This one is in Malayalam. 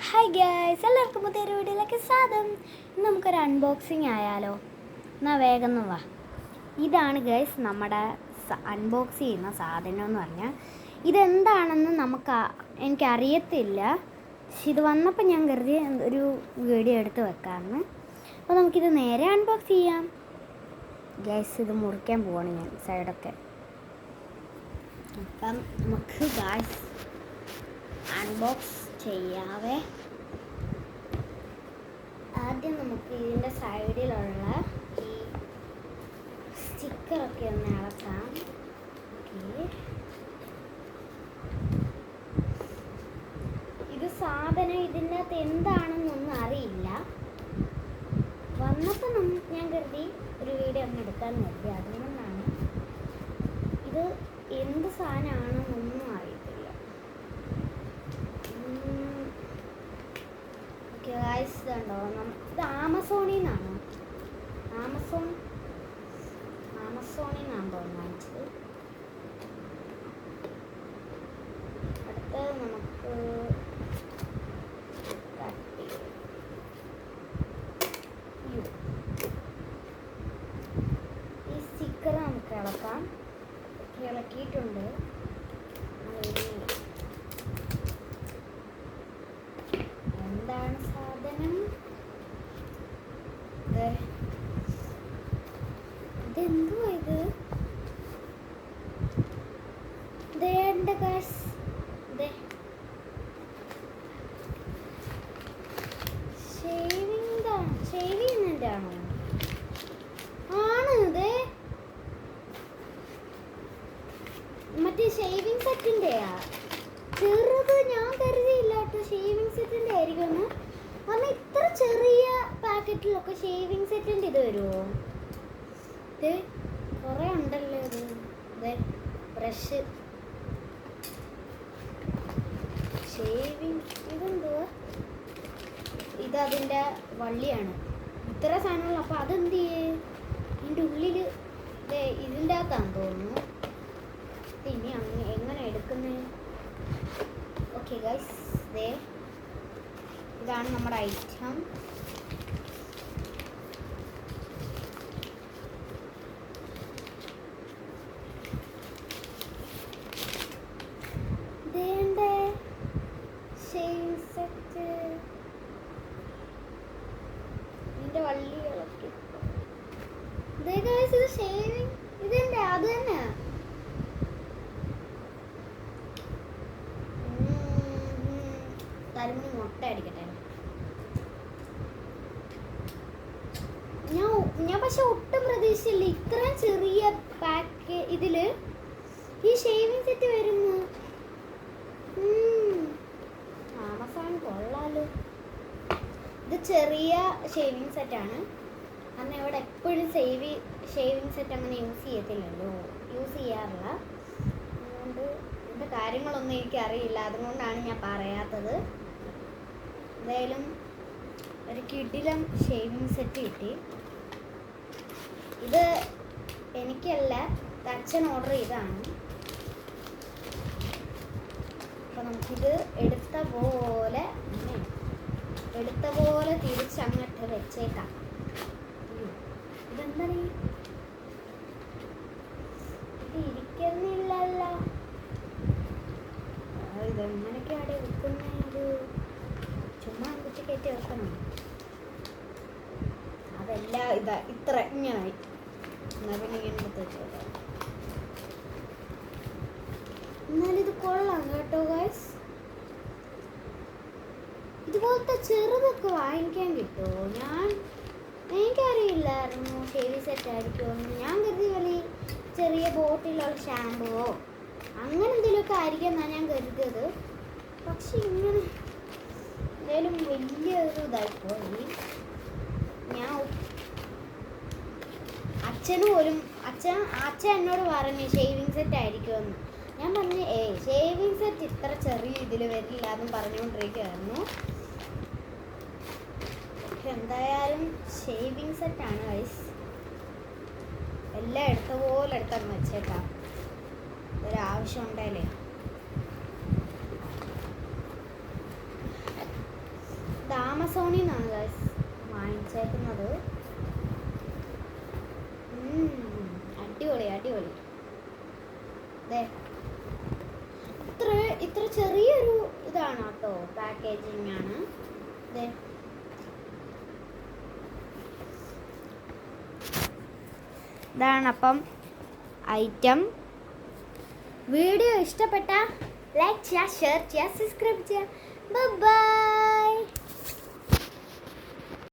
ഹായ് ഗൈസ്, എല്ലാവർക്കും പുതിയൊരു വീഡിയോയിലേക്ക് സ്വാഗതം. ഇന്ന് നമുക്കൊരു അൺബോക്സിങ് ആയാലോ? എന്നാൽ വേഗം വാ. ഇതാണ് ഗൈസ് നമ്മുടെ അൺബോക്സ് ചെയ്യുന്ന സാധനം എന്ന് പറഞ്ഞാൽ ഇതെന്താണെന്ന് എനിക്കറിയത്തില്ല. പക്ഷെ ഇത് വന്നപ്പോൾ ഞാൻ കരുതി ഒരു വീഡിയോ എടുത്ത് വെക്കാമെന്ന്. അപ്പോൾ നമുക്കിത് നേരെ അൺബോക്സ് ചെയ്യാം. ഗൈസ്, ഇത് മുറിക്കാൻ പോവാണ് ഞാൻ സൈഡൊക്കെ. അപ്പം നമുക്ക് ഗൈസ് അൺബോക്സ് ചെയ്യാവേ. ആദ്യം നമുക്ക് ഇതിൻ്റെ സൈഡിലുള്ള ഈ സ്റ്റിക്കറൊക്കെ ഒന്ന് ഇളക്കാം. ഇത് സാധനം ഇതിൻ്റെ അകത്ത് എന്താണെന്നൊന്നും അറിയില്ല. വന്നപ്പോൾ ഞാൻ കരുതി ഒരു വീഡിയോ ഒന്ന് എടുക്കാൻ കരുതി. അതുകൊണ്ടാണ്. ഇത് എന്ത് സാധനമാണെന്നൊന്നും അറിയത്തില്ല. ഗൈസ് ഇതുണ്ടോ, ഇത് ആമസോണിൽ നിന്നാണ്. ആമസോണിൽ നിന്നാണ് തോന്നുന്നത്. അടുത്തത് നമുക്ക് ഈ സ്റ്റിക്കർ നമുക്ക് ഇളക്കാം. ഇളക്കിയിട്ടുണ്ട്. എന്താണ് സാധനം? ഇതെന്തുവാ ഇത്? ഷേവിങ്ങിൻ്റെ ആണോ? ആണ്. ഇത് മറ്റേ ഷേവിങ് സെറ്റിൻ്റെയാ. ചെറുത് ഞാൻ കരുതിയില്ല കേട്ടോ ഷേവിങ് സെറ്റിൻ്റെ ആയിരിക്കുമെന്ന്. കാരണം ഇത്ര ചെറിയ പാക്കറ്റിലൊക്കെ ഷേവിങ് സെറ്റിൻ്റെ ഇത് വരുമോ? ഇത് കുറേ ഉണ്ടല്ലോ. ഇത് ബ്രഷ്, ഷേവിങ്, ഇതെന്തുവാ? ഇതതിൻ്റെ വള്ളിയാണ്. ഇത്ര സാധനങ്ങൾ. അപ്പോൾ അതെന്ത് ചെയ്യേ? ഇതിൻ്റെ ഉള്ളിൽ ഇതിൻ്റെ അകത്താന്ന് തോന്നുന്നു. ഇനി എങ്ങനെ എടുക്കുന്നത്? ഓക്കെ ഗൈസ്, ഇതാണ് നമ്മുടെ ഐറ്റം. Shaving set. ഇതിൻ്റെ വള്ളികളൊക്കെ. ഇത് ഷേവിങ് ഇതെൻ്റെ അത് തന്നെ. തരുമ്പ് മുട്ട അടിക്കട്ടെ. ഞാൻ പക്ഷെ ഒട്ടും പ്രതീക്ഷിച്ചില്ല ഇത്രയും ചെറിയ പാക്ക് ഇതില് ഈ ഷേവിങ് സെറ്റ് വരുന്നു. ആമസോൺ കൊള്ളാലോ. ഇത് ചെറിയ ഷേവിങ് സെറ്റാണ്. കാരണം ഇവിടെ എപ്പോഴും ഷേവിങ് സെറ്റ് അങ്ങനെ യൂസ് ചെയ്യാറില്ല. അതുകൊണ്ട് ഇതിൻ്റെ കാര്യങ്ങളൊന്നും എനിക്കറിയില്ല. അതുകൊണ്ടാണ് ഞാൻ പറയാത്തത്. എന്തായാലും ഒരു കിടിലം ഷേവിങ് സെറ്റ് കിട്ടി. ഇത് എനിക്കല്ല, അച്ഛൻ ഓർഡർ ചെയ്തതാണ്. അപ്പോൾ നമുക്കിത് എടുത്ത പോലെ തിരിച്ചങ്ങോട്ട് വെച്ചേക്കാം. ഇതെന്താണ്? ഇത് ഇരിക്കുന്നില്ലല്ലോ. ഇതെങ്ങനെയൊക്കെയാണ് വെക്കുന്നത്? ചുമ്മാ കുറ്റി കയറ്റി വെക്കണം. അതെല്ലാം ഇത്ര ഇങ്ങനായി. എന്നാൽ പിന്നെ ഇങ്ങനത്തെ വെച്ചേക്കാം. എന്നാലിത് കൊള്ളാം കേട്ടോ ഗൈസ്. ഇതുപോലത്തെ ചെറുതൊക്കെ വാങ്ങിക്കാൻ കിട്ടുമോ? എനിക്കറിയില്ലായിരുന്നു ഷേവിങ് സെറ്റ് ആയിരിക്കുമെന്ന്. ഞാൻ കരുതി വലിയ ചെറിയ ബോട്ടിലുള്ള ഷാമ്പുവോ അങ്ങനെ എന്തെങ്കിലുമൊക്കെ ആയിരിക്കും എന്നാണ് ഞാൻ കരുതിയത്. പക്ഷെ ഇങ്ങനെ എന്തായാലും വലിയൊരു ഇതായിപ്പോയി. അച്ഛൻ എന്നോട് പറഞ്ഞു ഷേവിങ് സെറ്റ് ആയിരിക്കുമെന്ന്. ഞാൻ പറഞ്ഞു ഷേവിങ് സെറ്റ് ഇത്ര ചെറിയ ഇതിൽ വരില്ല എന്നും പറഞ്ഞുകൊണ്ടിരിക്കുകയായിരുന്നു. എന്തായാലും ഷേവിങ് സെറ്റാണ് ഗൈസ്. എല്ലാം എടുത്ത പോലെ എടുത്തങ്ങ് വെച്ചേക്കാം. ഒരാവശ്യം ഉണ്ടായില്ലേ. ആമസോണിൽ നിന്നാണ് ഗൈസ് വാങ്ങിച്ചേക്കുന്നത്. അടിപൊളി അടിപൊളി. ഇത്ര ചെറിയൊരു ഇതാണ് കേട്ടോ, പാക്കേജിങ് ആണ്. ഇതാണ് അപ്പം ഐറ്റം. വീഡിയോ ഇഷ്ടപ്പെട്ട ലൈക്ക് ചെയ്യുക, ഷെയർ ചെയ്യുക, സബ്സ്ക്രൈബ് ചെയ്യുക. ബൈ.